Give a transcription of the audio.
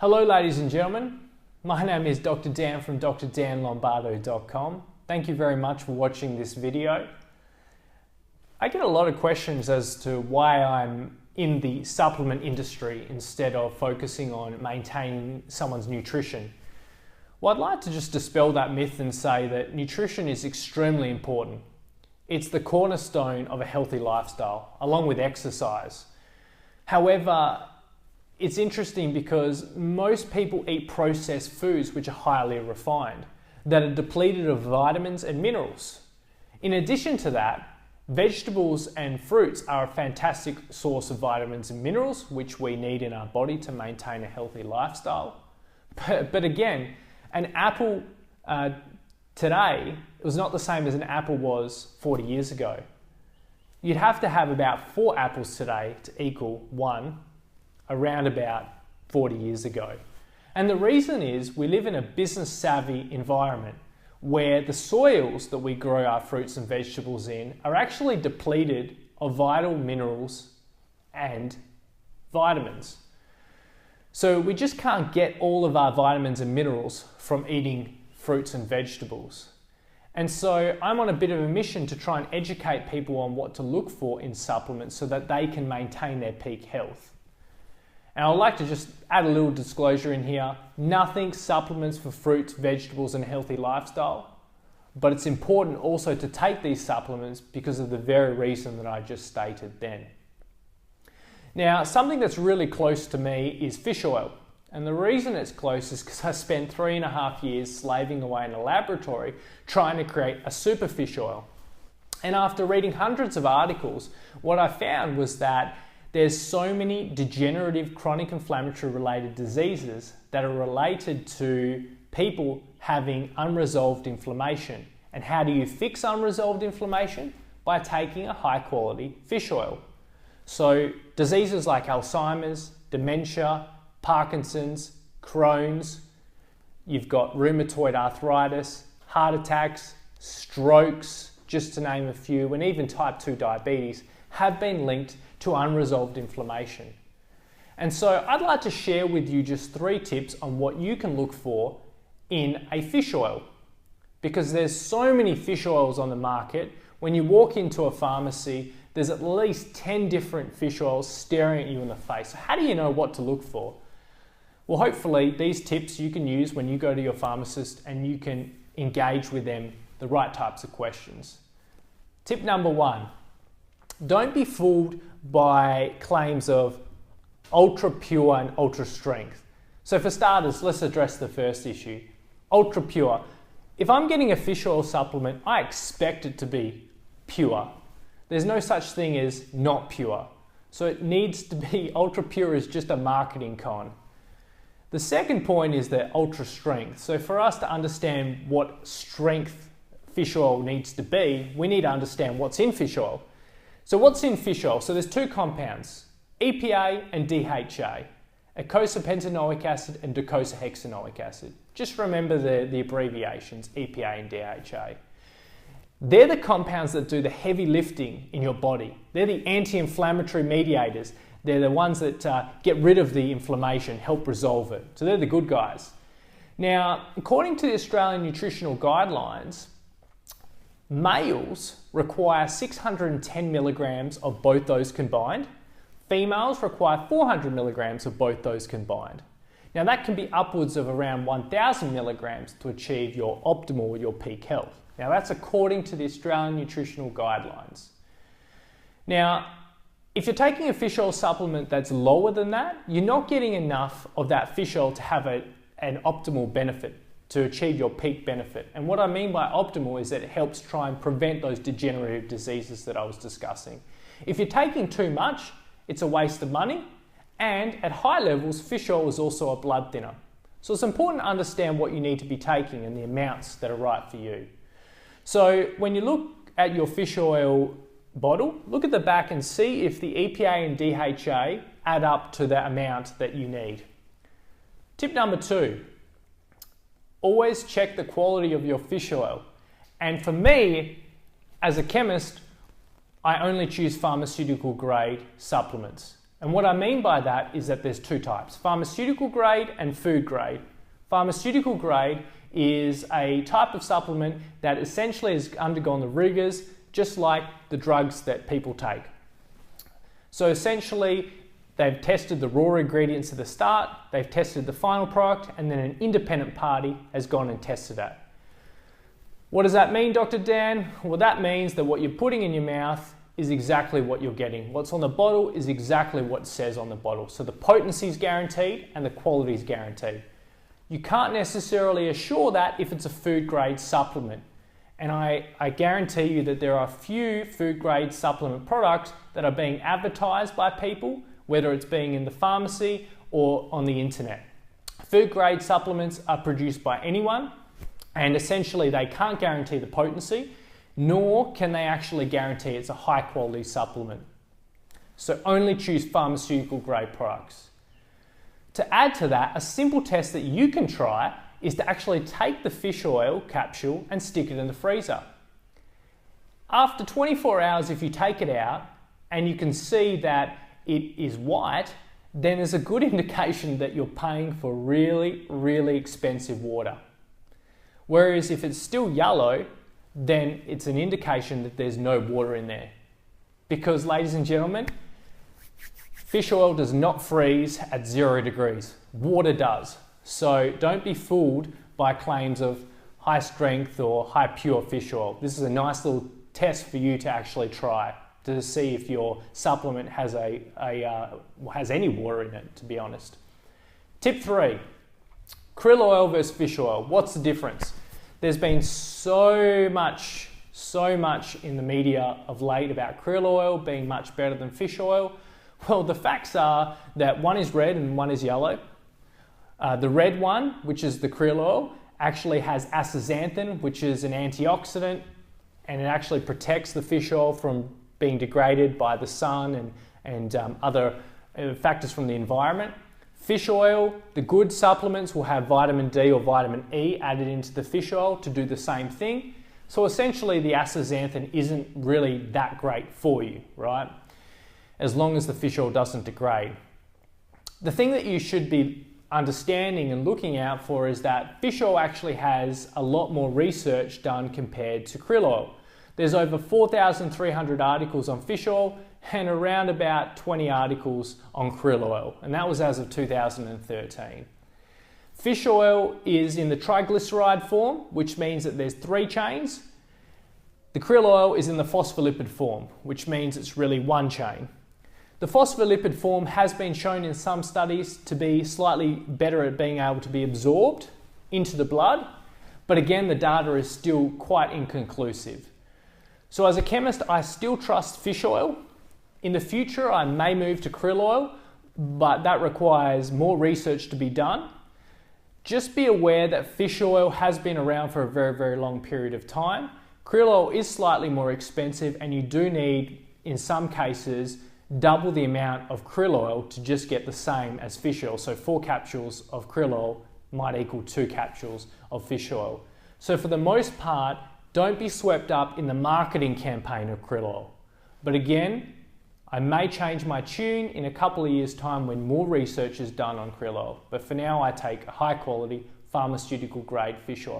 Hello ladies and gentlemen, my name is Dr. Dan from drdanlombardo.com. Thank you very much for watching this video. I get a lot of questions as to why I'm in the supplement industry instead of focusing on maintaining someone's nutrition. Well, I'd like to just dispel that myth and say that nutrition is extremely important. It's the cornerstone of a healthy lifestyle, along with exercise. However, it's interesting because most people eat processed foods which are highly refined, that are depleted of vitamins and minerals. In addition to that, vegetables and fruits are a fantastic source of vitamins and minerals which we need in our body to maintain a healthy lifestyle. But again, an apple today was not the same as an apple was 40 years ago. You'd have to have about 4 apples today to equal one around about 40 years ago. And the reason is we live in a business savvy environment where the soils that we grow our fruits and vegetables in are actually depleted of vital minerals and vitamins. So we just can't get all of our vitamins and minerals from eating fruits and vegetables. And so I'm on a bit of a mission to try and educate people on what to look for in supplements so that they can maintain their peak health. And I'd like to just add a little disclosure in here. Nothing supplements for fruits, vegetables, and a healthy lifestyle. But it's important also to take these supplements because of the very reason that I just stated then. Now, something that's really close to me is fish oil. And the reason it's close is because I spent 3.5 years slaving away in a laboratory trying to create a super fish oil. And after reading hundreds of articles, what I found was that there's so many degenerative chronic inflammatory related diseases that are related to people having unresolved inflammation. And how do you fix unresolved inflammation? By taking a high quality fish oil. So diseases like Alzheimer's, dementia, Parkinson's, Crohn's, you've got rheumatoid arthritis, heart attacks, strokes, just to name a few, and even type 2 diabetes have been linked to unresolved inflammation. And so I'd like to share with you just 3 tips on what you can look for in a fish oil. Because there's so many fish oils on the market, when you walk into a pharmacy, there's at least 10 different fish oils staring at you in the face. So how do you know what to look for? Well, hopefully these tips you can use when you go to your pharmacist and you can engage with them the right types of questions. Tip number 1. Don't be fooled by claims of ultra pure and ultra strength. So for starters, let's address the first issue. Ultra pure. If I'm getting a fish oil supplement, I expect it to be pure. There's no such thing as not pure. So it needs to be, ultra pure is just a marketing con. The second point is the ultra strength. So for us to understand what strength fish oil needs to be, we need to understand what's in fish oil. So what's in fish oil? So there's 2 compounds, EPA and DHA, eicosapentaenoic acid and docosahexaenoic acid. Just remember the abbreviations, EPA and DHA. They're the compounds that do the heavy lifting in your body. They're the anti-inflammatory mediators. They're the ones that get rid of the inflammation, help resolve it. So they're the good guys. Now, according to the Australian Nutritional Guidelines, males require 610 milligrams of both those combined. Females require 400 milligrams of both those combined. Now that can be upwards of around 1,000 milligrams to achieve your optimal, your peak health. Now that's according to the Australian Nutritional Guidelines. Now, if you're taking a fish oil supplement that's lower than that, you're not getting enough of that fish oil to have an optimal benefit, to achieve your peak benefit. And what I mean by optimal is that it helps try and prevent those degenerative diseases that I was discussing. If you're taking too much, it's a waste of money, and at high levels, fish oil is also a blood thinner. So it's important to understand what you need to be taking and the amounts that are right for you. So when you look at your fish oil bottle, look at the back and see if the EPA and DHA add up to the amount that you need. Tip number 2. Always check the quality of your fish oil. And for me, as a chemist, I only choose pharmaceutical grade supplements. And what I mean by that is that there's two types, pharmaceutical grade and food grade. Pharmaceutical grade is a type of supplement that essentially has undergone the rigors just like the drugs that people take. So essentially, they've tested the raw ingredients at the start, they've tested the final product, and then an independent party has gone and tested it. What does that mean, Dr. Dan? Well, that means that what you're putting in your mouth is exactly what you're getting. What's on the bottle is exactly what it says on the bottle. So the potency is guaranteed and the quality is guaranteed. You can't necessarily assure that if it's a food grade supplement. And I guarantee you that there are few food grade supplement products that are being advertised by people, whether it's being in the pharmacy or on the internet. Food grade supplements are produced by anyone, and essentially they can't guarantee the potency, nor can they actually guarantee it's a high quality supplement. So only choose pharmaceutical grade products. To add to that, a simple test that you can try is to actually take the fish oil capsule and stick it in the freezer. After 24 hours, if you take it out and you can see that it is white, then there's a good indication that you're paying for really, really expensive water. Whereas if it's still yellow, then it's an indication that there's no water in there. Because, ladies and gentlemen, fish oil does not freeze at 0 degrees. Water does. So don't be fooled by claims of high strength or high pure fish oil. This is a nice little test for you to actually try to see if your supplement has any water in it, to be honest. Tip 3, krill oil versus fish oil. What's the difference? There's been so much in the media of late about krill oil being much better than fish oil. Well, the facts are that one is red and one is yellow. The red one, which is the krill oil, actually has astaxanthin, which is an antioxidant, and it actually protects the fish oil from being degraded by the sun and other factors from the environment. Fish oil, the good supplements will have vitamin D or vitamin E added into the fish oil to do the same thing. So essentially the astaxanthin isn't really that great for you, right? As long as the fish oil doesn't degrade. The thing that you should be understanding and looking out for is that fish oil actually has a lot more research done compared to krill oil. There's over 4,300 articles on fish oil and around about 20 articles on krill oil, and that was as of 2013. Fish oil is in the triglyceride form, which means that there's 3 chains. The krill oil is in the phospholipid form, which means it's really 1 chain. The phospholipid form has been shown in some studies to be slightly better at being able to be absorbed into the blood, but again, the data is still quite inconclusive. So as a chemist, I still trust fish oil. In the future, I may move to krill oil, but that requires more research to be done. Just be aware that fish oil has been around for a very, very long period of time. Krill oil is slightly more expensive, and you do need, in some cases, double the amount of krill oil to just get the same as fish oil. So 4 capsules of krill oil might equal 2 capsules of fish oil. So for the most part, don't be swept up in the marketing campaign of krill oil. But again, I may change my tune in a couple of years' time when more research is done on krill oil. But for now, I take a high quality pharmaceutical grade fish oil.